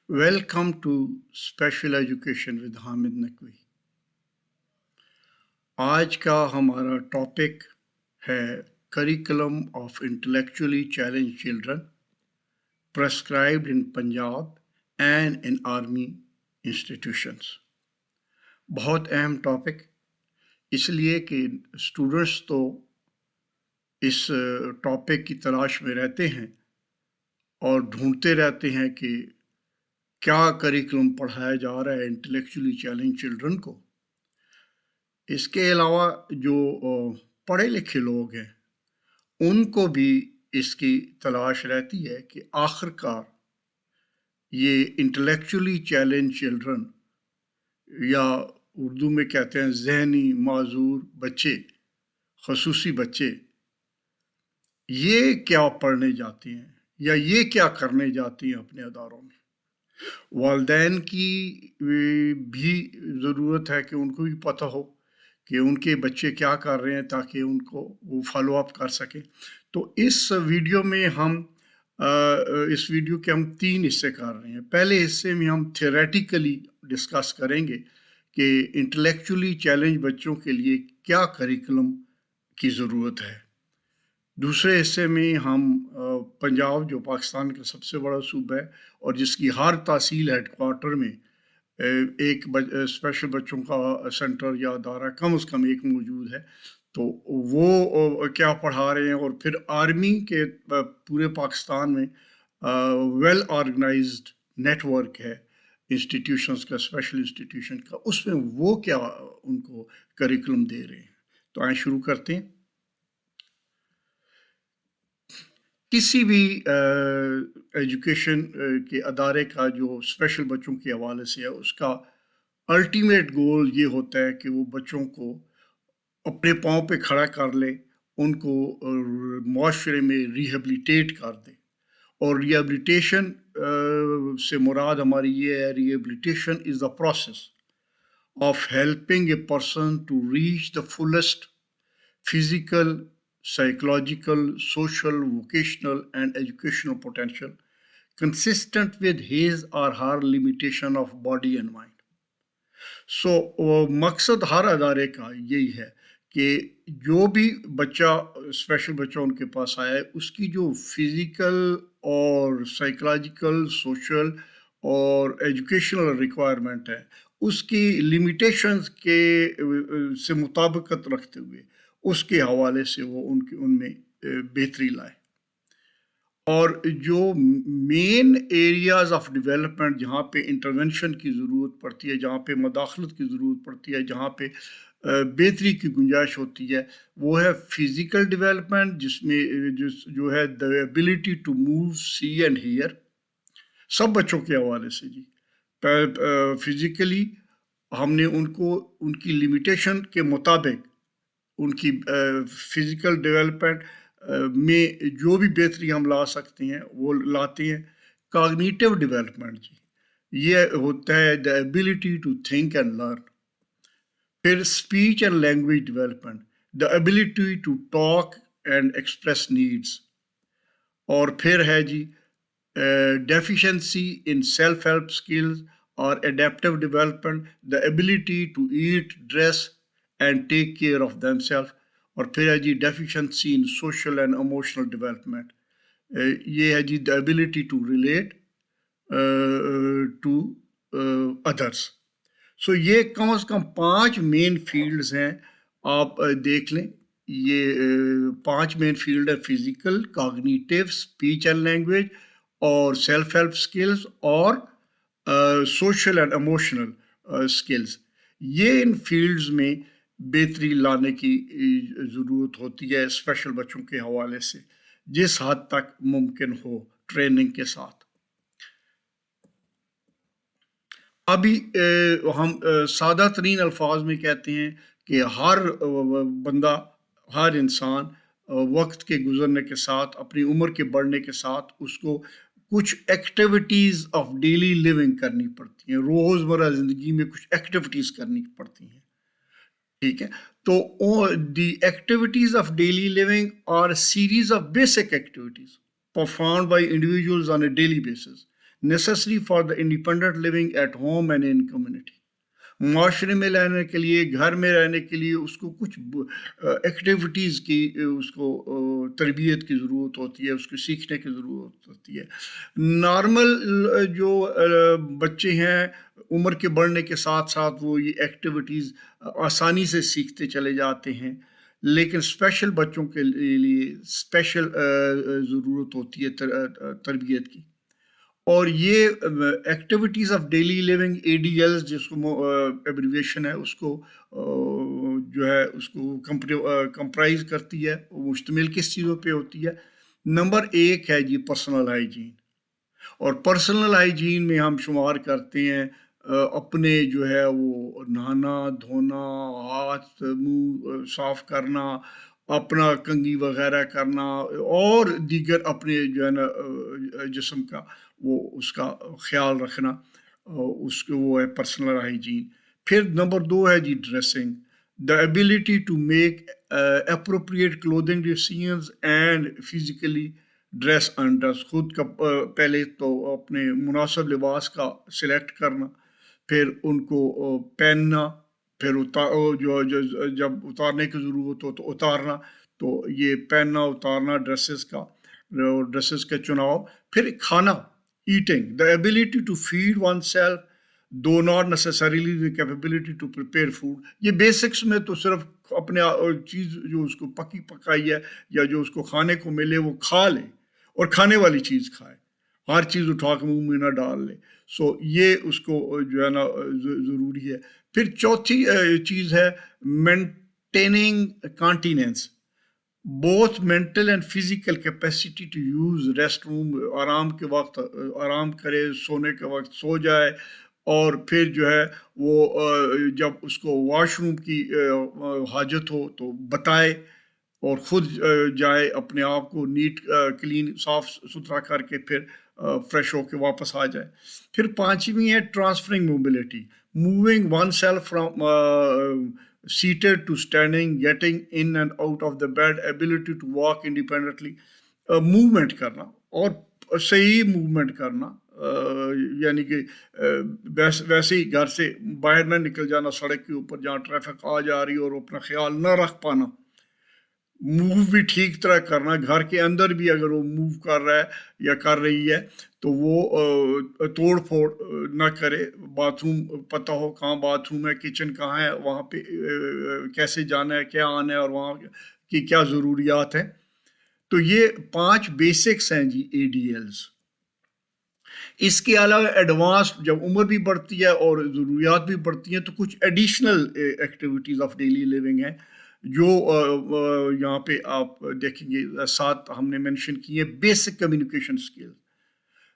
Welcome to special education with Hamid Naqvi. آج کا ہمارا ٹاپک ہے curriculum of intellectually challenge children prescribed in Punjab and in army institutions. بہت اہم ٹاپک، اس لیے کہ اسٹوڈنٹس تو اس ٹاپک کی تلاش میں رہتے ہیں اور ڈھونڈتے رہتے ہیں کہ کیا کریکولم پڑھایا جا رہا ہے انٹلیکچولی چیلنج چلڈرن کو۔ اس کے علاوہ جو پڑھے لکھے لوگ ہیں ان کو بھی اس کی تلاش رہتی ہے کہ آخر کار یہ انٹلیکچولی چیلنج چلڈرن، یا اردو میں کہتے ہیں ذہنی معذور بچے، خصوصی بچے، یہ کیا پڑھنے جاتے ہیں یا یہ کیا کرنے جاتے ہیں اپنے اداروں میں۔ والدین کی بھی ضرورت ہے کہ ان کو بھی پتہ ہو کہ ان کے بچے کیا کر رہے ہیں تاکہ ان کو وہ فالو اپ کر سکیں۔ تو اس ویڈیو میں اس ویڈیو کے ہم 3 حصے کر رہے ہیں۔ پہلے حصے میں ہم تھیوریٹیکلی ڈسکس کریں گے کہ انٹلیکچولی چیلنج بچوں کے لیے کیا کریکولم کی ضرورت ہے۔ دوسرے حصے میں ہم پنجاب، جو پاکستان کا سب سے بڑا صوبہ ہے اور جس کی ہر تحصیل ہیڈ کوارٹر میں ایک اسپیشل بچوں کا سینٹر یا ادارہ کم از کم ایک موجود ہے، تو وہ کیا پڑھا رہے ہیں۔ اور پھر آرمی کے پورے پاکستان میں ویل آرگنائزڈ نیٹ ورک ہے انسٹیٹیوشنز کا، اسپیشل انسٹیٹیوشن کا، اس میں وہ کیا ان کو کریکولم دے رہے ہیں۔ تو آئیں شروع کرتے ہیں۔ کسی بھی ایجوکیشن کے ادارے کا جو اسپیشل بچوں کے حوالے سے ہے، اس کا الٹیمیٹ گول یہ ہوتا ہے کہ وہ بچوں کو اپنے پاؤں پہ کھڑا کر لے، ان کو معاشرے میں ریہیبلیٹیٹ کر دے۔ اور ریہیبلیٹیشن سے مراد ہماری یہ ہے، rehabilitation is the process of helping a person to reach the fullest physical, psychological, social, vocational and educational potential consistent with his or her limitation of body and mind. So مقصد ہر ادارے کا یہی ہے کہ جو بھی بچہ اسپیشل بچہ ان کے پاس آیا ہے، اس کی جو فزیکل اور سائیکولوجیکل، سوشل اور ایجوکیشنل ریکوائرمنٹ ہے، اس کی لمیٹیشنز کے سے مطابقت رکھتے ہوئے اس کے حوالے سے وہ ان میں بہتری لائے۔ اور جو مین ایریاز آف ڈیولپمنٹ جہاں پہ انٹرونشن کی ضرورت پڑتی ہے، جہاں پہ مداخلت کی ضرورت پڑتی ہے، جہاں پہ بہتری کی گنجائش ہوتی ہے، وہ ہے فزیکل ڈیولپمنٹ، جس میں جو ہے the ability to move, see and hear, سب بچوں کے حوالے سے جی۔ فزیکلی ہم نے ان کو ان کی لمیٹیشن کے مطابق ان کی فزیکل ڈیولپمنٹ میں جو بھی بہتری ہم لا سکتے ہیں وہ لاتے ہیں۔ کاگنیٹیو ڈیولپمنٹ جی، یہ ہوتا ہے the ability to think and learn. پھر speech and language development, the ability to talk and express needs. اور پھر ہے جی deficiency in self help skills اور adaptive development, the ability to eat, dress and take care of them self. اور پھر ہے جی deficiency in social and emotional development, یہ ہے جی the ability to relate to others. So یہ کم از کم 5 مین فیلڈز ہیں، آپ دیکھ لیں۔ یہ 5 مین فیلڈ ہے: physical, cognitive, speech and language اور سیلف ہیلپ اسکلز اور سوشل اینڈ ایموشنل اسکلز۔ یہ ان فیلڈز میں بہتری لانے کی ضرورت ہوتی ہے اسپیشل بچوں کے حوالے سے، جس حد تک ممکن ہو ٹریننگ کے ساتھ۔ ابھی ہم سادہ ترین الفاظ میں کہتے ہیں کہ ہر بندہ، ہر انسان وقت کے گزرنے کے ساتھ، اپنی عمر کے بڑھنے کے ساتھ، اس کو کچھ ایکٹیویٹیز آف ڈیلی لیونگ کرنی پڑتی ہیں، روزمرہ زندگی میں کچھ ایکٹیویٹیز کرنی پڑتی ہیں، ٹھیک ہے۔ تو the activities of daily living are series of basic activities performed by individuals on a daily basis necessary for the independent living at home and in community. معاشرے میں رہنے کے لیے، گھر میں رہنے کے لیے اس کو کچھ ایکٹیویٹیز کی اس کو تربیت کی ضرورت ہوتی ہے، اس کو سیکھنے کی ضرورت ہوتی ہے. نارمل جو بچے ہیں عمر کے بڑھنے کے ساتھ ساتھ وہ یہ ایکٹیویٹیز آسانی سے سیکھتے چلے جاتے ہیں، لیکن اسپیشل بچوں کے لیے اسپیشل ضرورت ہوتی ہے تربیت کی. اور یہ activities of daily living ADLs جس کو ایبریویشن ہے، اس کو جو ہے اس کو کمپرائز کرتی ہے. مشتمل کس چیزوں پہ ہوتی ہے؟ نمبر 1 ہے جی پرسنل ہائیجین. اور پرسنل ہائیجین میں ہم شمار کرتے ہیں اپنے جو ہے وہ نہانا دھونا، ہاتھ منہ صاف کرنا، اپنا کنگھی وغیرہ کرنا، اور دیگر اپنے جو ہے نا جسم کا وہ اس کا خیال رکھنا، اس کو وہ ہے پرسنل ہائیجین. پھر نمبر 2 ہے جی dressing. The ability to make appropriate clothing decisions and physically dress undress. خود کا پہلے تو اپنے مناسب لباس کا سلیکٹ کرنا، پھر ان کو پہننا، پھر جب اتارنے کی ضرورت ہو تو اتارنا. تو یہ پہننا اتارنا ڈریسز کا چناؤ. پھر کھانا، eating. The ability to feed oneself do not necessarily the capability to prepare food. یہ بیسکس میں تو صرف اپنے چیز جو اس کو پکی پکائی ہے یا جو اس کو کھانے کو ملے وہ کھا لے، اور کھانے والی چیز کھائے، ہر چیز اٹھا کے منہ میں نہ ڈال لے. سو یہ اس کو جو ہے نا ضروری ہے. پھر چوتھی چیز ہے maintaining کانٹیننس، both mental and physical capacity to use restroom. آرام کے وقت آرام کرے، سونے کے وقت سو جائے، اور پھر جو ہے وہ جب اس کو واش روم کی حاجت ہو تو بتائے، اور خود جائے اپنے آپ کو نیٹ کلین صاف ستھرا کر کے پھر فریش ہو کے واپس آ جائے. پھر 5ویں ہے transferring mobility, moving one self from seated to standing, getting in and out of the bed, ability to walk independently. Movement کرنا، اور صحیح موومنٹ کرنا، یعنی کہ ویسے ہی گھر سے باہر نہ نکل جانا سڑک کے اوپر جہاں ٹریفک آ جا رہی اور اپنا خیال نہ رکھ پانا. موو بھی ٹھیک طرح کرنا. گھر کے اندر بھی اگر وہ موو کر رہا ہے یا کر رہی ہے تو وہ توڑ پھوڑ نہ کرے. باتھ روم پتہ ہو کہاں باتھ روم ہے، کچن کہاں ہے، وہاں پہ کیسے جانا ہے، کیا آنا ہے، اور وہاں کی کیا ضروریات ہیں. تو یہ 5 بیسکس ہیں جی ADLs. اس کے علاوہ ایڈوانس جب عمر بھی بڑھتی ہے اور ضروریات بھی بڑھتی ہیں تو کچھ additional activities of daily living ہیں جو یہاں پہ آپ دیکھیں گے 7 ہم نے مینشن کی ہیں. Basic communication skill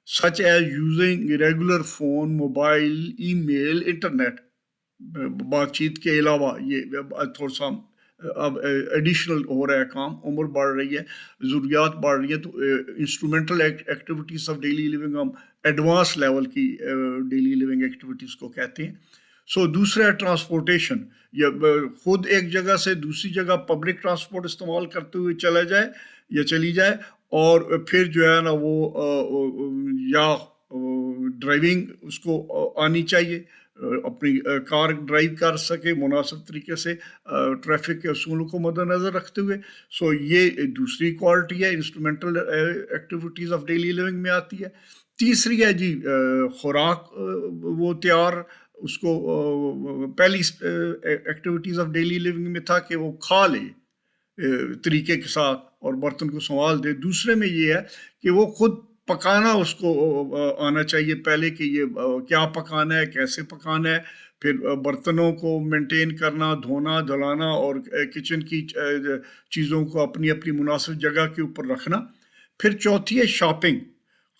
such as using regular phone, mobile, email, internet. بات چیت کے علاوہ یہ تھوڑا سا اب ایڈیشنل ہو رہا ہے کام، عمر بڑھ رہی ہے، ضروریات بڑھ رہی ہیں، تو instrumental activities of daily living ہم ایڈوانس لیول کی ڈیلی لیونگ ایکٹیویٹیز کو کہتے ہیں. سو دوسرا ہے ٹرانسپورٹیشن، یا خود ایک جگہ سے دوسری جگہ پبلک ٹرانسپورٹ استعمال کرتے ہوئے چلا جائے یا چلی جائے، اور پھر جو ہے نا وہ یا ڈرائیونگ اس کو آنی چاہیے، اپنی کار ڈرائیو کر سکے مناسب طریقے سے ٹریفک کے اصولوں کو مد نظر رکھتے ہوئے. سو یہ دوسری کوالٹی ہے، instrumental activities of daily living میں آتی ہے. تیسری ہے جی خوراک وہ تیار، اس کو پہلی ایکٹیویٹیز آف ڈیلی لیونگ میں تھا کہ وہ کھا لے طریقے کے ساتھ اور برتن کو سنبھال دے. دوسرے میں یہ ہے کہ وہ خود پکانا اس کو آنا چاہیے پہلے، کہ یہ کیا پکانا ہے، کیسے پکانا ہے، پھر برتنوں کو مینٹین کرنا، دھونا دھلانا، اور کچن کی چیزوں کو اپنی اپنی مناسب جگہ کے اوپر رکھنا. پھر چوتھی ہے شاپنگ،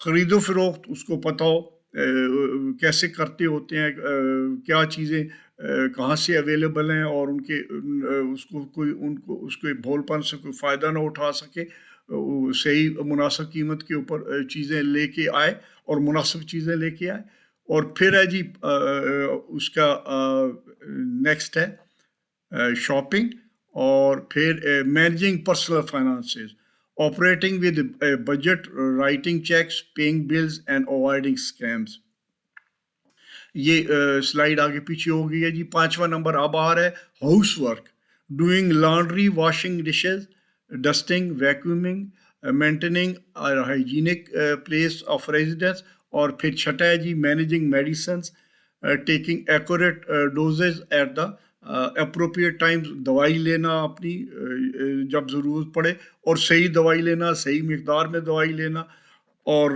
خرید و فروخت، اس کو پتہ ہو کیسے کرتے ہوتے ہیں، کیا چیزیں کہاں سے اویلیبل ہیں، اور ان کے اس کو بھول پن سے کوئی فائدہ نہ اٹھا سکے، صحیح مناسب قیمت کے اوپر چیزیں لے کے آئے اور مناسب چیزیں لے کے آئے. اور پھر ہے جی اس کا نیکسٹ ہے شاپنگ، اور پھر managing personal finances, operating with a budget, writing checks, paying bills and avoiding scams. یہ سلائڈ آگے پیچھے ہو گئی ہے جی. 5واں نمبر اب آ رہا ہے housework, doing laundry, washing dishes, dusting, vacuuming, maintaining hygienic place of residence. اور پھر چھٹا ہے جی managing medicines, taking accurate doses at the appropriate times, دوائی لینا اپنی جب ضرورت پڑے, اور صحیح دوائی لینا, صحیح مقدار میں دوائی لینا. اور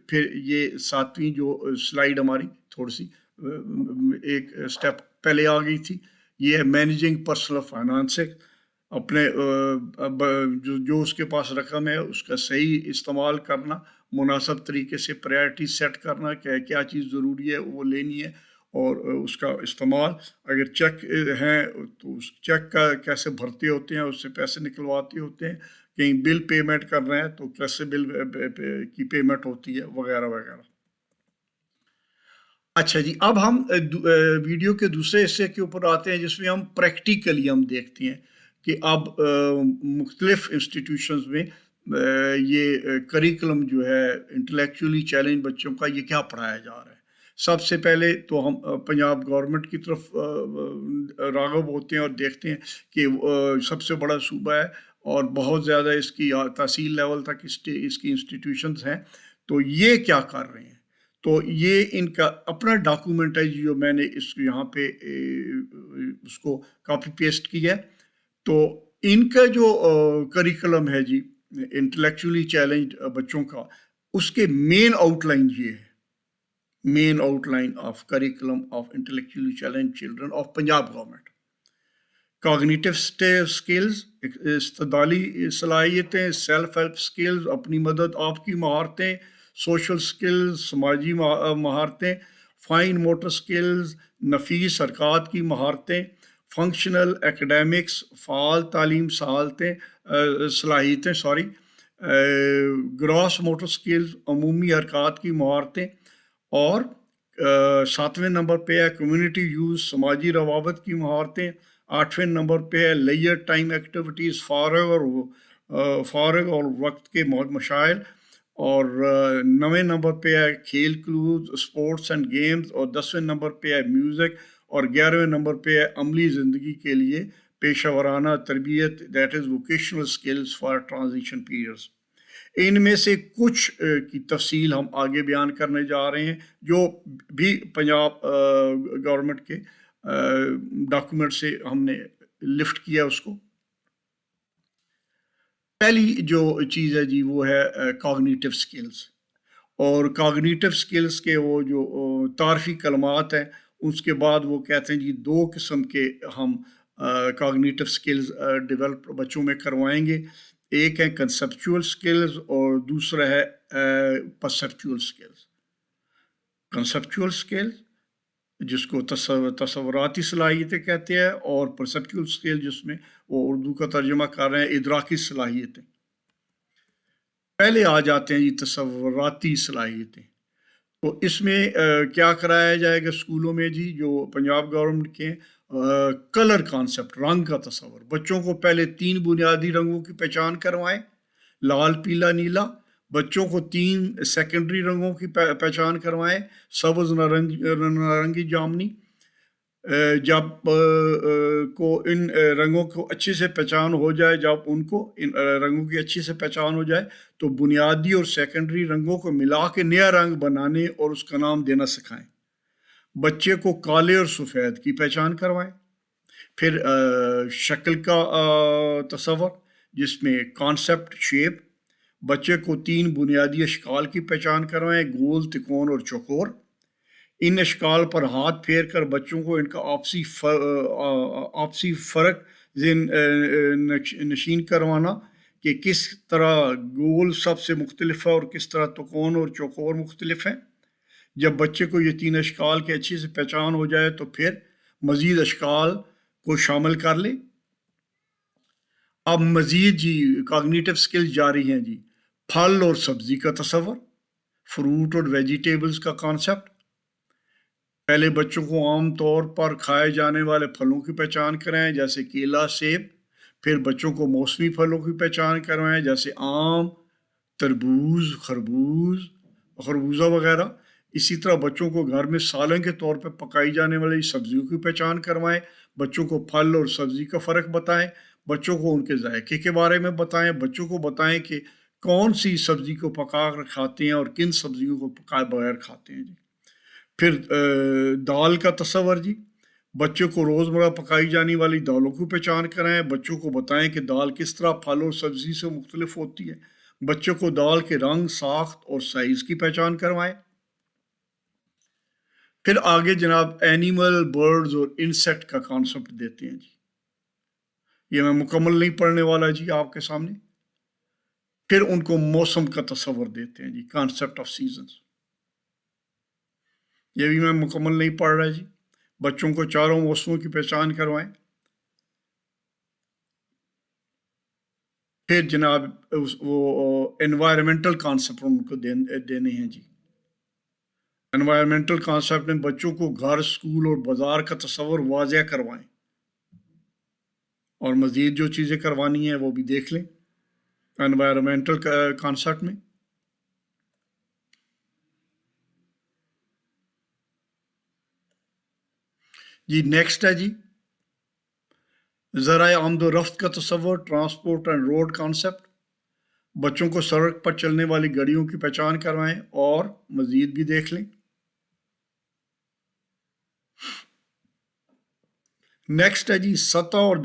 پھر یہ 7ویں جو سلائیڈ ہماری تھوڑی سی ایک سٹیپ پہلے آ گئی تھی, یہ ہے مینیجنگ پرسنل فائنانسنگ, اپنے جو اس کے پاس رقم ہے اس کا صحیح استعمال کرنا, مناسب طریقے سے پرائرٹی سیٹ کرنا کہ کیا چیز ضروری ہے وہ لینی ہے, اور اس کا استعمال. اگر چیک ہیں تو اس چیک کا کیسے بھرتے ہوتے ہیں, اس سے پیسے نکلواتے ہوتے ہیں, کہیں بل پیمنٹ کر رہے ہیں تو کیسے بل کی پیمنٹ ہوتی ہے, وغیرہ وغیرہ. اچھا جی, اب ہم ویڈیو کے دوسرے حصے کے اوپر آتے ہیں جس میں ہم پریکٹیکلی ہم دیکھتے ہیں کہ اب مختلف انسٹیٹیوشنز میں یہ کریکلم جو ہے انٹلیکچولی چیلنج بچوں کا یہ کیا پڑھایا جا رہا ہے. سب سے پہلے تو ہم پنجاب گورنمنٹ کی طرف راغب ہوتے ہیں اور دیکھتے ہیں کہ سب سے بڑا صوبہ ہے اور بہت زیادہ اس کی تحصیل لیول تک اس کی انسٹیٹیوشنز ہیں, تو یہ کیا کر رہے ہیں. تو یہ ان کا اپنا ڈاکومنٹ ہے جو میں نے اس یہاں پہ اس کو کاپی پیسٹ کیا ہے. تو ان کا جو کریکلم ہے جی انٹلیکچولی چیلنجڈ بچوں کا, اس کے مین آؤٹ لائن یہ ہے, main outline of curriculum of intellectually challenge children of Punjab government. Cognitive skills, استدلالی صلاحیتیں, سیلف ہیلپ سکلز, اپنی مدد آپ کی مہارتیں, سوشل سکلز, سماجی مہارتیں, فائن موٹر سکلز, نفیس حرکات کی مہارتیں, فنکشنل ایکڈیمکس, فعال تعلیم صلاحیتیں, گراس موٹر سکلز, عمومی حرکات کی مہارتیں. اور 7ویں نمبر پہ ہے کمیونٹی یوز, سماجی روابط کی مہارتیں. 8ویں نمبر پہ ہے لیئر ٹائم ایکٹیویٹیز, فارغ اور وقت کے مشاغل. اور 9ویں نمبر پہ ہے کھیل کود, اسپورٹس اینڈ گیمز. اور 10ویں نمبر پہ ہے میوزک. اور 11ویں نمبر پہ ہے عملی زندگی کے لیے پیشہ ورانہ تربیت, that is vocational skills for transition periods. ان میں سے کچھ کی تفصیل ہم آگے بیان کرنے جا رہے ہیں جو بھی پنجاب گورنمنٹ کے ڈاکومنٹ سے ہم نے لفٹ کیا اس کو. پہلی جو چیز ہے جی وہ ہے کاگنیٹیو سکلز. اور کاگنیٹیو سکلز کے وہ جو تعارفی کلمات ہیں, اس کے بعد وہ کہتے ہیں جی 2 قسم کے ہم کاگنیٹیو سکلز ڈیولپ بچوں میں کروائیں گے. ایک ہے کنسپچول سکلز اور دوسرا ہے پرسیپچول سکلز. کنسپچول سکلز جس کو تصوراتی صلاحیتیں کہتے ہیں, اور پرسیپچول سکل جس میں وہ اردو کا ترجمہ کر رہے ہیں ادراکی صلاحیتیں. پہلے آ جاتے ہیں یہ تصوراتی صلاحیتیں. تو اس میں کیا کرایا جائے گا اسکولوں میں جی جو پنجاب گورنمنٹ کے کلر کانسیپٹ, رنگ کا تصور. بچوں کو پہلے 3 بنیادی رنگوں کی پہچان کروائیں, لال, پیلا, نیلا. بچوں کو 3 سیکنڈری رنگوں کی پہچان کروائیں, سبز, نارنگی, جامنی. جب کو ان رنگوں کو اچھے سے پہچان ہو جائے, جب ان کو ان رنگوں کی اچھے سے پہچان ہو جائے تو بنیادی اور سیکنڈری رنگوں کو ملا کے نیا رنگ بنانے اور اس کا نام دینا سکھائیں. بچے کو کالے اور سفید کی پہچان کروائیں. پھر شکل کا تصور جس میں کانسیپٹ, شیپ. بچے کو 3 بنیادی اشکال کی پہچان کروائیں, گول, تکون اور چوکور. ان اشکال پر ہاتھ پھیر کر بچوں کو ان کا آپسی فرق نشین کروانا کہ کس طرح گول سب سے مختلف ہے اور کس طرح تکون اور چوکور مختلف ہیں. جب بچے کو یہ 3 اشکال کے اچھے سے پہچان ہو جائے تو پھر مزید اشکال کو شامل کر لیں. اب مزید جی کاگنیٹیو سکل جاری ہیں جی. پھل اور سبزی کا تصور, فروٹ اور ویجیٹیبلز کا کانسیپٹ. پہلے بچوں کو عام طور پر کھائے جانے والے پھلوں کی پہچان کرائیں جیسے کیلا, سیب. پھر بچوں کو موسمی پھلوں کی پہچان کروائیں، جیسے آم، تربوز، خربوزہ وغیرہ۔ اسی طرح بچوں کو گھر میں سالن کے طور پہ پکائی جانے والی سبزیوں کی پہچان کروائیں، بچوں کو پھل اور سبزی کا فرق بتائیں، بچوں کو ان کے ذائقے کے بارے میں بتائیں، بچوں کو بتائیں کہ کون سی سبزی کو پکا کر کھاتے ہیں اور کن سبزیوں کو پکائے بغیر کھاتے ہیں جی۔ پھر دال کا تصور جی، بچوں کو روزمرہ پکائی جانے والی دالوں کی پہچان کرائیں، بچوں کو بتائیں کہ دال کس طرح پھل اور سبزی سے مختلف ہوتی ہے، بچوں کو دال کے رنگ، ساخت اور سائز کی پہچان کروائیں۔ پھر آگے جناب اینیمل، برڈز اور انسیکٹ کا کانسیپٹ دیتے ہیں جی، یہ میں مکمل نہیں پڑھنے والا جی آپ کے سامنے۔ پھر ان کو موسم کا تصور دیتے ہیں جی، کانسیپٹ آف سیزنز، یہ بھی میں مکمل نہیں پڑھ رہا جی۔ بچوں کو چاروں موسموں کی پہچان کروائیں۔ پھر جناب وہ انوائرمنٹل کانسیپٹ ان کو دینے ہیں جی۔ انوائرمنٹل کانسیپٹ میں بچوں کو گھر، اسکول اور بازار کا تصور واضح کروائیں، اور مزید جو چیزیں کروانی ہیں وہ بھی دیکھ لیں انوائرمنٹل کانسیپٹ میں۔ جی نیکسٹ ہے جی ذرائع آمد و رفت کا تصور، ٹرانسپورٹ اینڈ روڈ کانسیپٹ، بچوں کو سڑک پر چلنے والی گاڑیوں کی پہچان کروائیں اور مزید بھی دیکھ لیں۔ نیکسٹ ہے جی سطح اور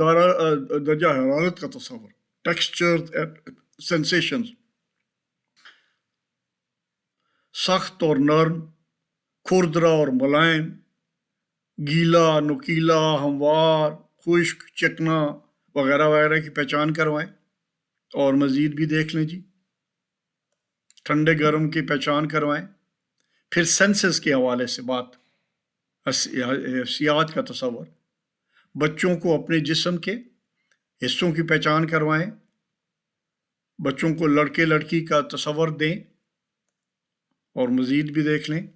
درجہ حرارت کا تصور، ٹیکسچر سینسیشنز، سخت اور نرم، کھردرا اور ملائم، گیلا، نکیلا، ہموار، خشک، چکنا وغیرہ وغیرہ کی پہچان کروائیں اور مزید بھی دیکھ لیں جی۔ ٹھنڈے گرم کی پہچان کروائیں۔ پھر سینسز کے حوالے سے بات، حسیات کا تصور، بچوں کو اپنے جسم کے حصوں کی پہچان کروائیں، بچوں کو لڑکے لڑکی کا تصور دیں اور مزید بھی دیکھ لیں۔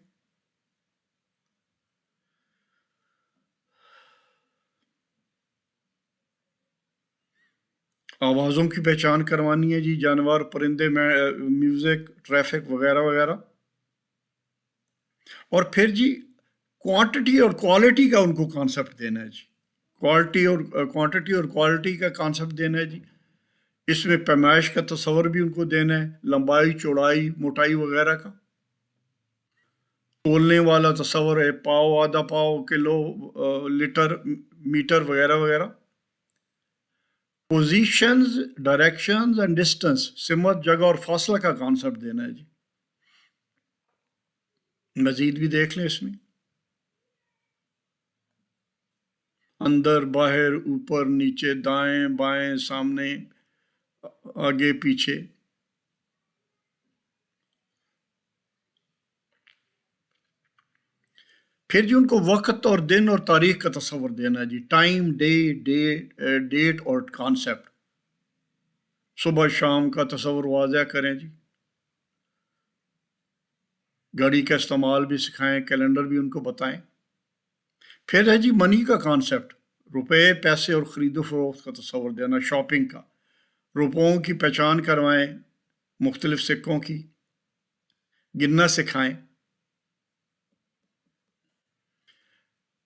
آوازوں کی پہچان کروانی ہے جی، جانور، پرندے، میوزک، ٹریفک وغیرہ وغیرہ۔ اور پھر جی کوانٹٹی اور کوالٹی کا ان کو کانسیپٹ دینا ہے جی، کوانٹٹی اور کوالٹی کا کانسیپٹ دینا ہے جی۔ اس میں پیمائش کا تصور بھی ان کو دینا ہے، لمبائی، چوڑائی، موٹائی وغیرہ کا۔ تولنے والا تصور ہے، پاؤ، آدھا پاؤ، کلو، لیٹر، میٹر وغیرہ وغیرہ۔ پوزیشنز، ڈائریکشنز اینڈ ڈسٹنس، سمت، جگہ اور فاصلہ کا کانسیپٹ دینا ہے جی۔ مزید بھی دیکھ لیں اس میں، اندر، باہر، اوپر، نیچے، دائیں، بائیں، سامنے، آگے، پیچھے۔ پھر جی ان کو وقت اور دن اور تاریخ کا تصور دینا ہے جی، ٹائم، ڈیٹ اور کانسیپٹ۔ صبح شام کا تصور واضح کریں جی، گھڑی کا استعمال بھی سکھائیں، کیلنڈر بھی ان کو بتائیں۔ پھر ہے جی منی کا کانسیپٹ، روپے، پیسے اور خرید و فروخت کا تصور دینا، شاپنگ کا، روپوں کی پہچان کروائیں، مختلف سکوں کی، گننا سکھائیں۔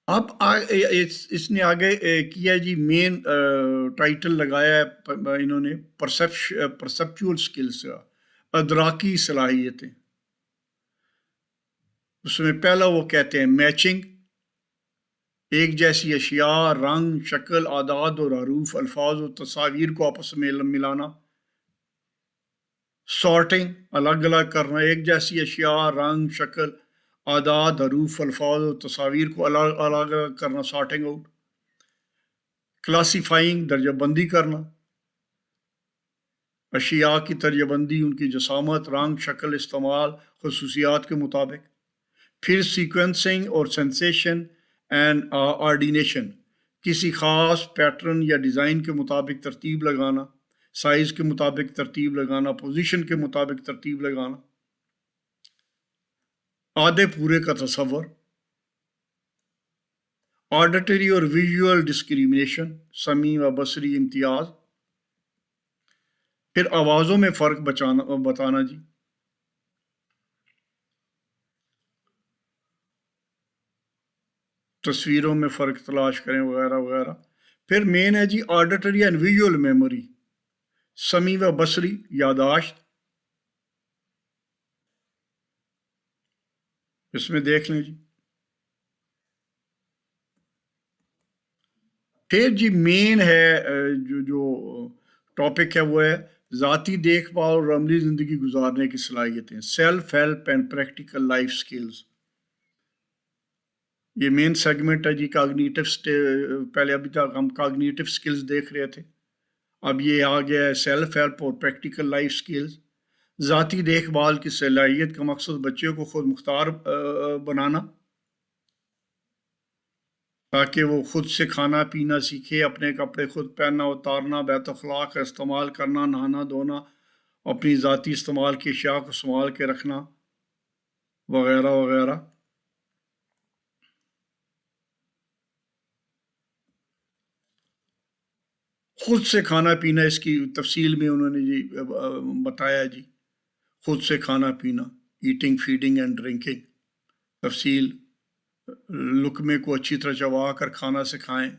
اب اس نے آگے کیا جی مین ٹائٹل لگایا ہے انہوں نے پرسیپچول سکلز کا، ادراکی صلاحیتیں۔ اس میں پہلا وہ کہتے ہیں میچنگ، ایک جیسی اشیاء، رنگ، شکل، اعداد اور حروف، الفاظ اور تصاویر کو آپس میں ملانا۔ سارٹنگ، الگ الگ کرنا، ایک جیسی اشیاء، رنگ، شکل، اعداد، حروف، الفاظ اور تصاویر کو الگ الگ کرنا، سارٹنگ آؤٹ۔ کلاسیفائنگ، درجہ بندی کرنا، اشیاء کی درجہ بندی ان کی جسامت، رنگ، شکل، استعمال، خصوصیات کے مطابق۔ پھر سیکوینسنگ اور سینسیشن اینڈ آرڈینیشن، کسی خاص پیٹرن یا ڈیزائن کے مطابق ترتیب لگانا، سائز کے مطابق ترتیب لگانا، پوزیشن کے مطابق ترتیب لگانا۔ آدھے پورے کا تصور، آڈیٹری اور ویژول ڈسکریمنیشن، سمیع و بصری امتیاز، پھر آوازوں میں فرق بتانا جی۔ تصویروں میں فرق تلاش کریں وغیرہ وغیرہ۔ پھر مین ہے جی آڈیٹری اینڈ ویژول میموری، سمیع و بصری یاداشت، اس میں دیکھ لیں جی۔ پھر جی مین ہے جو ٹاپک ہے وہ ہے ذاتی دیکھ بھال اور عملی زندگی گزارنے کی صلاحیتیں، self help and practical life skills. یہ مین سیگمنٹ ہے جی کاگنیٹو، پہلے ابھی تک ہم کاگنیٹو سکلز دیکھ رہے تھے، اب یہ آ گیا ہے سیلف ہیلپ اور پریکٹیکل لائف سکلز۔ ذاتی دیکھ بھال کی صلاحیت کا مقصد بچے کو خود مختار بنانا، تاکہ وہ خود سے کھانا پینا سیکھے، اپنے کپڑے خود پہننا اتارنا، بیت اخلاق کا استعمال کرنا، نہانا دھونا، اپنی ذاتی استعمال کی اشیاء کو سنبھال کے رکھنا وغیرہ وغیرہ۔ خود سے کھانا پینا، اس کی تفصیل میں انہوں نے جی بتایا جی، خود سے کھانا پینا، ایٹنگ فیڈنگ اینڈ ڈرنکنگ، تفصیل، لقمے کو اچھی طرح چبا کر کھانا سکھائیں،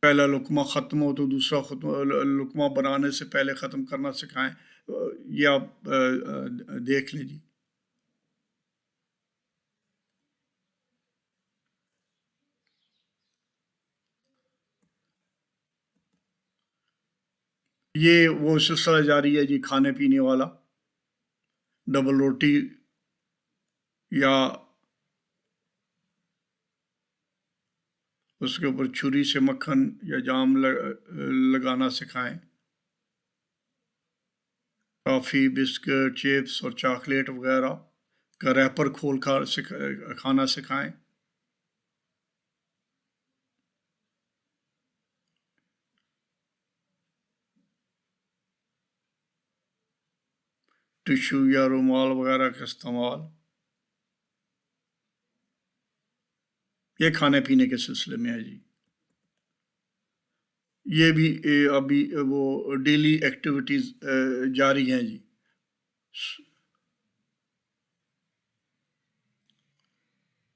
پہلا لقمہ ختم ہو تو دوسرا لقمہ بنانے سے پہلے ختم کرنا سکھائیں۔ یہ آپ دیکھ لیں جی۔ یہ وہ سلسلہ جاری ہے جی کھانے پینے والا، ڈبل روٹی یا اس کے اوپر چھری سے مکھن یا جام لگانا سکھائیں، ٹافی، بسکٹ، چپس اور چاکلیٹ وغیرہ کا ریپر کھول کر کھانا سکھائیں۔ ٹشو یا رومال وغیرہ کا استعمال، یہ کھانے پینے کے سلسلے میں ہے جی۔ یہ بھی ابھی وہ ڈیلی ایکٹیویٹیز جاری ہیں جی،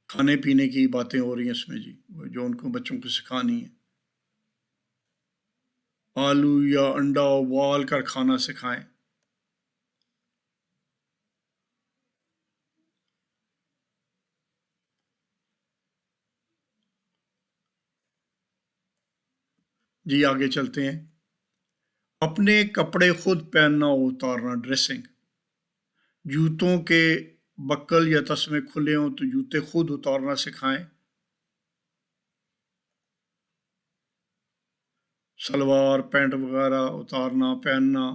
کھانے پینے کی باتیں ہو رہی ہیں اس میں جی، جو ان کو بچوں کو سکھانی ہے۔ آلو یا انڈا ابال کر کھانا سکھائیں، جی آگے چلتے ہیں۔ اپنے کپڑے خود پہننا اور اتارنا، ڈریسنگ، جوتوں کے بکل یا تسمے کھلے ہوں تو جوتے خود اتارنا سکھائیں، سلوار پینٹ وغیرہ اتارنا پہننا،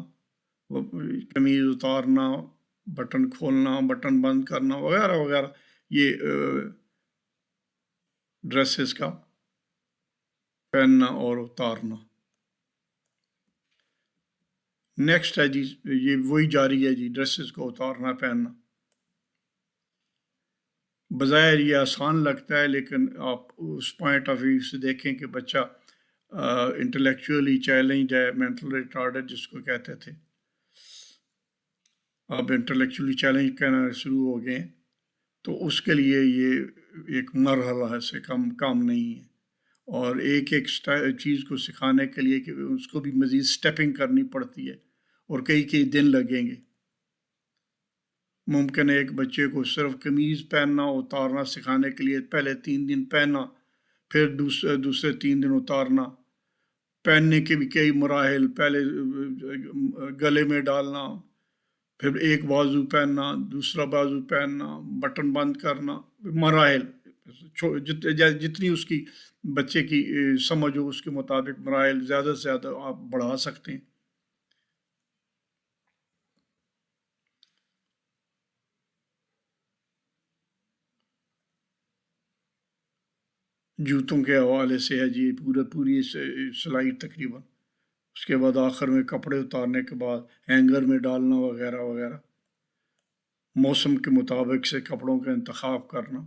قمیض اتارنا، بٹن کھولنا بٹن بند کرنا وغیرہ وغیرہ، یہ ڈریسز کا پہننا اور اتارنا۔ نیکسٹ ہے جی، یہ وہی جاری ہے جی، ڈریسز کو اتارنا پہننا۔ بظاہر یہ آسان لگتا ہے، لیکن آپ اس پوائنٹ آف ویو سے دیکھیں کہ بچہ انٹلیکچولی چیلنج ہے، مینٹل ریٹارڈڈ جس کو کہتے تھے، اب انٹلیکچولی چیلنج کہنا شروع ہو گئے ہیں، تو اس کے لیے یہ ایک مرحلہ سے کام نہیں ہے، اور ایک ایک چیز کو سکھانے کے لیے کہ اس کو بھی مزید سٹیپنگ کرنی پڑتی ہے، اور کئی کئی دن لگیں گے۔ ممکن ہے ایک بچے کو صرف قمیض پہننا اتارنا سکھانے کے لیے پہلے 3 دن پہننا، پھر دوسرے 3 دن اتارنا، پہننے کے بھی کئی مراحل، پہلے گلے میں ڈالنا، پھر ایک بازو پہننا، دوسرا بازو پہننا، بٹن بند کرنا، مراحل، جتنی اس کی بچے کی سمجھ ہو اس کے مطابق مراحل زیادہ سے زیادہ آپ بڑھا سکتے ہیں۔ جوتوں کے حوالے سے ہے جی پوری سلائی تقریباً، اس کے بعد آخر میں کپڑے اتارنے کے بعد ہینگر میں ڈالنا وغیرہ وغیرہ، موسم کے مطابق سے کپڑوں کا انتخاب کرنا،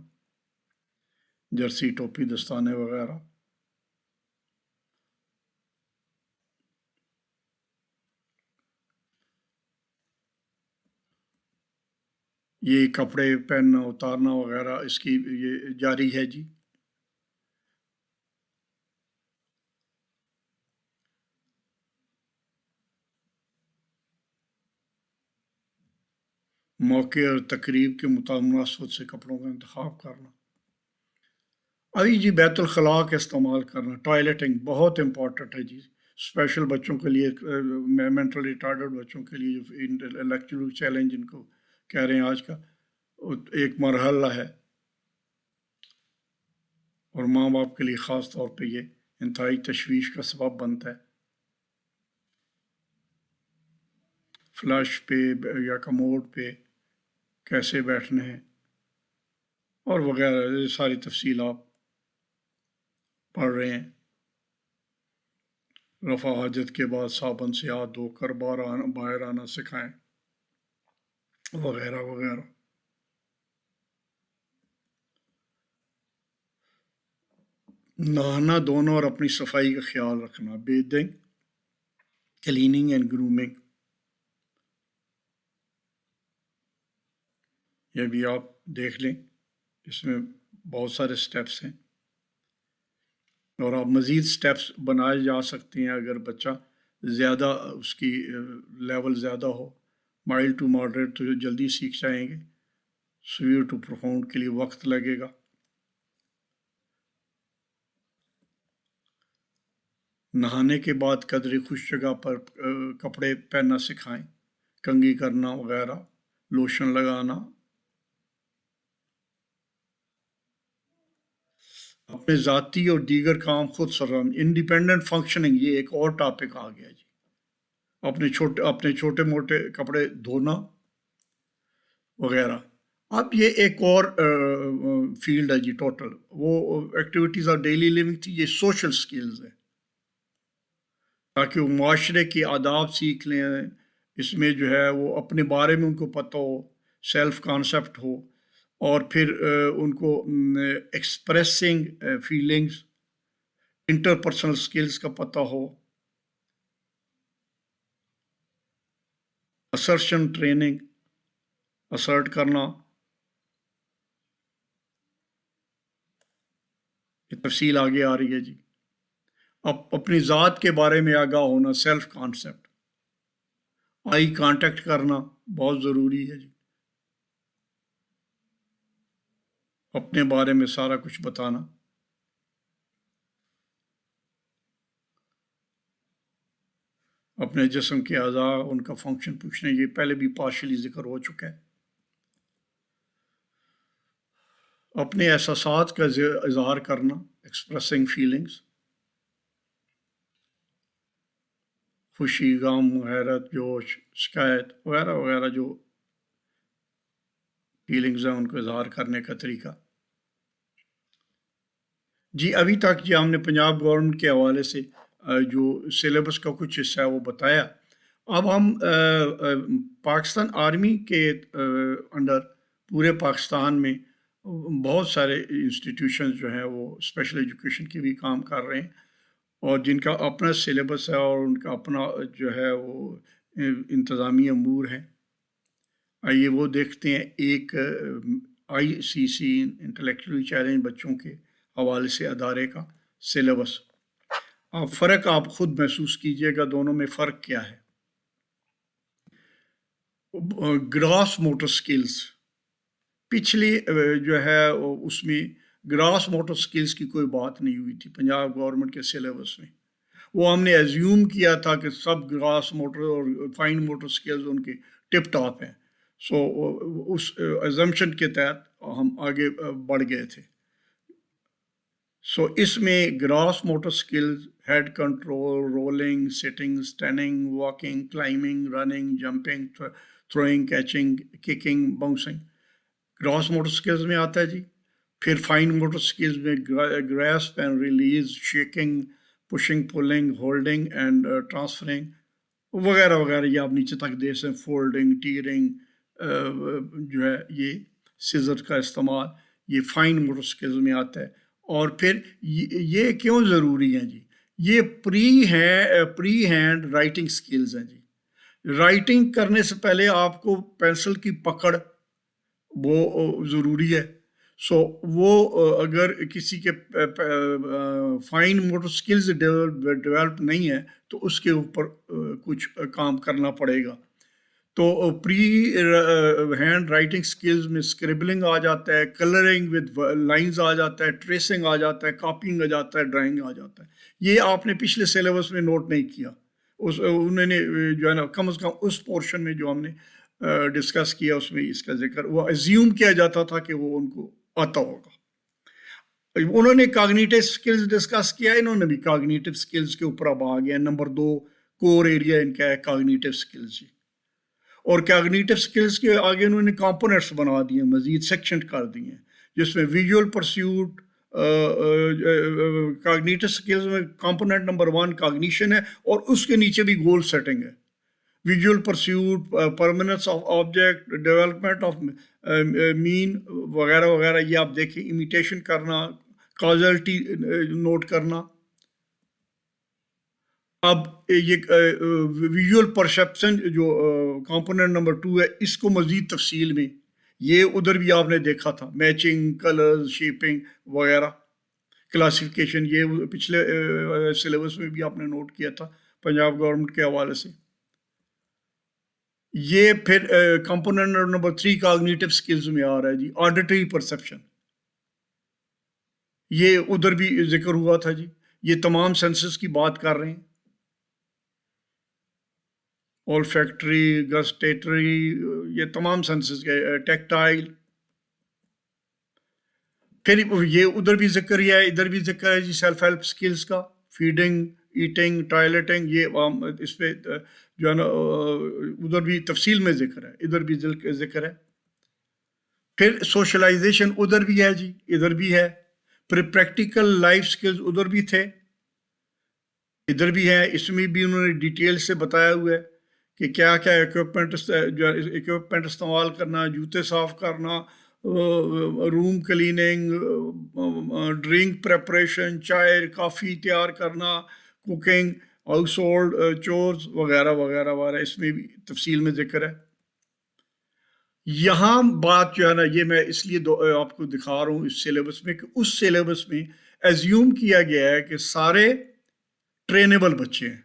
جرسی ٹوپی دستانے وغیرہ۔ یہ کپڑے پہننا اتارنا وغیرہ اس کی یہ جاری ہے جی۔ موقع اور تقریب کے مناسبت سے کپڑوں کا انتخاب کرنا۔ ابھی جی بیت الخلاء کا استعمال کرنا، ٹوائلٹنگ بہت امپورٹنٹ ہے جی، اسپیشل بچوں کے لیے، مینٹل ریٹارڈڈ بچوں کے لیے، انٹلیکچوئل چیلنج جن کو کہہ رہے ہیں آج کا ایک مرحلہ ہے، اور ماں باپ کے لیے خاص طور پہ یہ انتہائی تشویش کا سبب بنتا ہے۔ فلش پہ یا کموڈ پہ کیسے بیٹھنے ہیں اور وغیرہ، یہ ساری تفصیل آپ پڑھ رہے ہیں۔ رفع حاجت کے بعد صابن سے ہاتھ دھو کر باہر آنا سکھائیں وغیرہ وغیرہ۔ نہانا دھونا اور اپنی صفائی کا خیال رکھنا، بیدنگ، کلیننگ اینڈ گرومنگ، یہ بھی آپ دیکھ لیں، اس میں بہت سارے سٹیپس ہیں، اور آپ مزید سٹیپس بنائے جا سکتے ہیں اگر بچہ زیادہ اس کی لیول زیادہ ہو، مائلڈ ٹو ماڈریٹ تو جلدی سیکھ جائیں گے، سویئر ٹو پروفاؤنڈ کے لیے وقت لگے گا۔ نہانے کے بعد قدرے خوش جگہ پر کپڑے پہننا سکھائیں، کنگھی کرنا وغیرہ، لوشن لگانا۔ اپنے ذاتی اور دیگر کام خود سرگرم، انڈیپینڈنٹ فنکشننگ، یہ ایک اور ٹاپک آ گیا جی، اپنے چھوٹے موٹے کپڑے دھونا وغیرہ۔ اب یہ ایک اور فیلڈ ہے جی، ٹوٹل وہ ایکٹیویٹیز آف ڈیلی لیونگ تھی، یہ سوشل سکلز ہے، تاکہ وہ معاشرے کی آداب سیکھ لیں، اس میں جو ہے وہ اپنے بارے میں ان کو پتہ ہو، سیلف کانسیپٹ ہو، اور پھر ان کو ایکسپریسنگ فیلنگز، انٹرپرسنل سکلز کا پتہ ہو، اسرشن ٹریننگ، اسرٹ کرنا، یہ تفصیل آگے آ رہی ہے جی۔ اب اپنی ذات کے بارے میں آگاہ ہونا، سیلف کانسیپٹ، آئی کانٹیکٹ کرنا بہت ضروری ہے جی، اپنے بارے میں سارا کچھ بتانا۔ اپنے جسم کے اعضاء، ان کا فنکشن پوچھنا، یہ پہلے بھی پارشلی ذکر ہو چکا ہے۔ اپنے احساسات کا اظہار کرنا، ایکسپریسنگ فیلنگز، خوشی، غم، حیرت، جوش، شکایت وغیرہ وغیرہ، جو فیلنگز ہیں ان کو اظہار کرنے کا طریقہ۔ جی ابھی تک جی ہم نے پنجاب گورنمنٹ کے حوالے سے جو سلیبس کا کچھ حصہ ہے وہ بتایا۔ اب ہم پاکستان آرمی کے انڈر پورے پاکستان میں بہت سارے انسٹیٹیوشنز جو ہیں وہ اسپیشل ایجوکیشن کے بھی کام کر رہے ہیں، اور جن کا اپنا سلیبس ہے اور ان کا اپنا جو ہے وہ انتظامی امور ہیں۔ آئیے وہ دیکھتے ہیں، ایک آئی سی سی انٹلیکچوئل چیلنج بچوں کے حوالے سے ادارے کا سلیبس۔ فرق آپ خود محسوس کیجئے گا دونوں میں فرق کیا ہے۔ گراس موٹر سکلز، پچھلی جو ہے اس میں گراس موٹر سکلز کی کوئی بات نہیں ہوئی تھی پنجاب گورنمنٹ کے سلیبس میں، وہ ہم نے ایزیوم کیا تھا کہ سب گراس موٹر اور فائن موٹر سکلز ان کے ٹپ ٹاپ ہیں، سو اس ایزمپشن کے تحت ہم آگے بڑھ گئے تھے۔ سو اس میں gross motor skills, head control, rolling, sitting, standing, walking, climbing, running, jumping, throwing, catching, kicking, bouncing, gross motor skills میں آتا ہے جی۔ پھر فائن موٹر سکلز میں grasp and release, shaking, pushing, pulling, holding and transferring وغیرہ وغیرہ، یہ آپ نیچے تک دیکھ سکتے، فولڈنگ، ٹیئرنگ، جو ہے یہ سیزر کا استعمال، یہ فائن موٹر سکلز میں آتا ہے۔ اور پھر یہ کیوں ضروری ہیں جی، یہ پری ہینڈ رائٹنگ سکلز ہیں جی۔ رائٹنگ کرنے سے پہلے آپ کو پینسل کی پکڑ، وہ ضروری ہے. سو وہ اگر کسی کے فائن موٹر سکلز ڈیولپ نہیں ہے تو اس کے اوپر کچھ کام کرنا پڑے گا. تو پری ہینڈ رائٹنگ سکلز میں اسکریبلنگ آ جاتا ہے، کلرنگ ود لائنز آ جاتا ہے، ٹریسنگ آ جاتا ہے، کاپینگ آ جاتا ہے، ڈرائنگ آ جاتا ہے. یہ آپ نے پچھلے سلیبس میں نوٹ نہیں کیا. انہوں نے جو ہے نا کم از کم اس پورشن میں جو ہم نے ڈسکس کیا اس میں اس کا ذکر وہ ایزیوم کیا جاتا تھا کہ وہ ان کو آتا ہوگا. انہوں نے کاگنیٹیو سکلز ڈسکس کیا، انہوں نے بھی کاگنیٹیو سکلز کے اوپر اب آ گیا. نمبر 2 کور ایریا ان کا ہے کاگنیٹیو سکلز. اور کاگنیٹیو سکلز کے آگے انہوں نے کمپوننٹس بنا دیے، مزید سیکشن کر دیے، جس میں ویژول پرسیوٹ. کاگنیٹیو سکلز میں کمپوننٹ نمبر 1 کاگنیشن ہے اور اس کے نیچے بھی گول سیٹنگ ہے. Visual pursuit, permanence of object, development of main وغیرہ وغیرہ. یہ آپ دیکھیں، امیٹیشن کرنا، کازلٹی نوٹ کرنا. اب یہ ویژول پرسیپشن جو کمپوننٹ نمبر 2 ہے، اس کو مزید تفصیل میں یہ ادھر بھی آپ نے دیکھا تھا، میچنگ، کلرز، شیپنگ وغیرہ، کلاسیفیکیشن. یہ پچھلے سلیبس میں بھی آپ نے نوٹ کیا تھا پنجاب گورنمنٹ کے حوالے سے. یہ پھر کمپوننٹ نمبر 3 کاگنیٹیو سکلز میں آ رہا ہے جی، آڈیٹری پرسیپشن. یہ ادھر بھی ذکر ہوا تھا جی. یہ تمام سینسز کی بات کر رہے ہیں. olfactory، gustatory، یہ تمام سینسز کے، ٹیکٹائل. پھر یہ ادھر بھی ذکر ہے، ادھر بھی ذکر ہے جی سیلف ہیلپ سکلز کا، فیڈنگ، ایٹنگ، ٹوائلٹنگ. یہ اس پہ جو ہے نا ادھر بھی تفصیل میں ذکر ہے، ادھر بھی ذکر ہے. پھر سوشلائزیشن ادھر بھی ہے جی، ادھر بھی ہے. پھر پریکٹیکل لائف سکلز ادھر بھی تھے، ادھر بھی ہے. اس میں بھی انہوں نے ڈیٹیل سے بتایا ہوا ہے کہ کیا کیا اکوپمنٹ استعمال کرنا، جوتے صاف کرنا، روم کلیننگ، ڈرنک پریپریشن، چائے کافی تیار کرنا، کوکنگ، ہاؤس ہولڈ چورز وغیرہ وغیرہ وغیرہ. اس میں بھی تفصیل میں ذکر ہے. یہاں بات جو ہے نا، یہ میں اس لیے آپ کو دکھا رہا ہوں اس سلیبس میں، کہ اس سلیبس میں ایزیوم کیا گیا ہے کہ سارے ٹرینیبل بچے ہیں.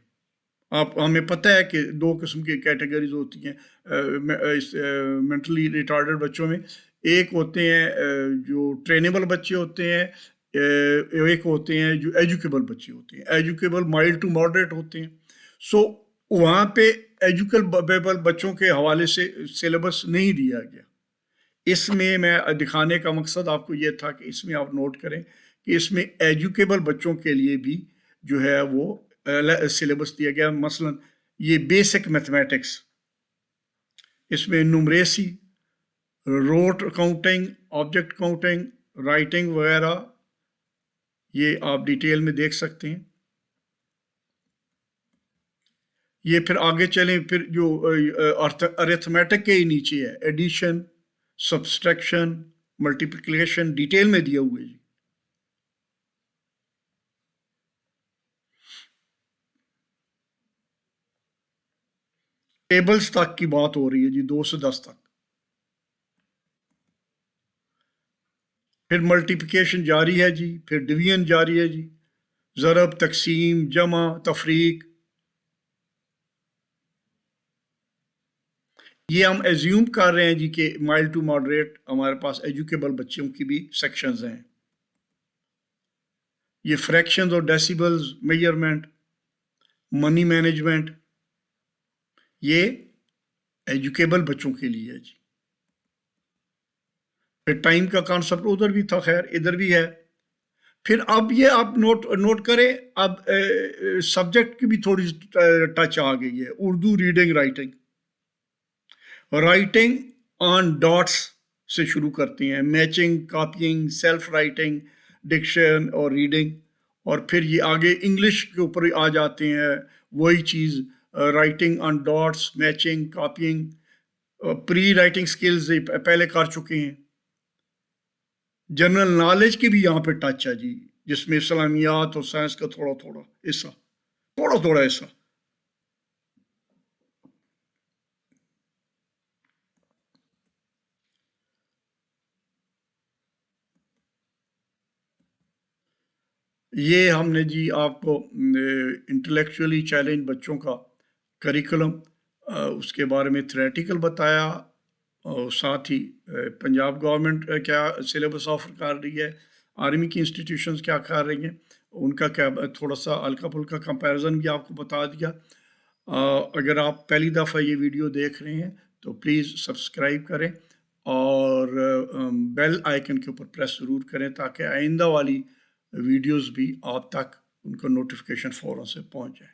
ہمیں پتہ ہے کہ 2 قسم کی کیٹیگریز ہوتی ہیں مینٹلی ریٹارڈڈ بچوں میں. ایک ہوتے ہیں جو ٹرینیبل بچے ہوتے ہیں، ایک ہوتے ہیں جو ایجوکیبل بچے ہوتے ہیں. ایجوکیبل مائلڈ ٹو ماڈریٹ ہوتے ہیں. سو وہاں پہ ایجوکیبل بچوں کے حوالے سے سلیبس نہیں دیا گیا. اس میں دکھانے کا مقصد آپ کو یہ تھا کہ اس میں آپ نوٹ کریں کہ اس میں ایجوکیبل بچوں کے لیے بھی جو ہے وہ سلیبس دیا گیا. مثلا یہ بیسک میتھمیٹکس، اس میں numeracy, rote counting, object counting, writing وغیرہ، یہ آپ ڈیٹیل میں دیکھ سکتے ہیں. یہ پھر آگے چلیں، پھر جو ارتھمیٹک کے ہی نیچے ہے، ایڈیشن، سبسٹریکشن، ملٹیپلیکیشن، ڈیٹیل میں دیا ہوئے جی. ٹیبلز تک کی بات ہو رہی ہے جی، 2 سے 10 تک. پھر ملٹیپلیکیشن جاری ہے جی، پھر ڈویژن جاری ہے جی، ضرب، تقسیم، جمع، تفریق. یہ ہم ایزیوم کر رہے ہیں جی کہ مائلڈ ٹو ماڈریٹ ہمارے پاس ایجوکیبل بچوں کی بھی سیکشنز ہیں. یہ فریکشنز اور ڈیسیبلز، میجرمنٹ، منی مینجمنٹ، یہ ایجوکیبل بچوں کے لیے ہے جی. پھر ٹائم کا کانسیپٹ ادھر بھی تھا، خیر ادھر بھی ہے. پھر اب یہ آپ نوٹ کریں، اب سبجیکٹ کی بھی تھوڑی ٹچ آ گئی ہے. Urdu reading writing on dots سے شروع کرتے ہیں، میچنگ، کاپینگ، سیلف رائٹنگ، ڈکشن اور ریڈنگ. اور پھر یہ آگے انگلش کے اوپر آ جاتے ہیں، وہی چیز، writing on dots, matching, copying. Pre writing skills پہلے کر چکے ہیں. جنرل نالج کی بھی یہاں پہ ٹچ ہے جی، جس میں اسلامیات اور سائنس کا تھوڑا تھوڑا حصہ. یہ ہم نے جی آپ کو انٹلیکچولی چیلنج بچوں کا کریکولم اس کے بارے میں تھریٹیکل بتایا، اور ساتھ ہی پنجاب گورنمنٹ کیا سلیبس آفر کر رہی ہے، آرمی کی انسٹیٹیوشنز کیا کر رہی ہیں، ان کا کیا تھوڑا سا ہلکا پھلکا کمپیریزن بھی آپ کو بتا دیا۔ اگر آپ پہلی دفعہ یہ ویڈیو دیکھ رہے ہیں تو پلیز سبسکرائب کریں اور بیل آئیکن کے اوپر پریس ضرور کریں تاکہ آئندہ والی ویڈیوز بھی آپ تک ان کو نوٹیفیکیشن فوراً سے پہنچ جائے۔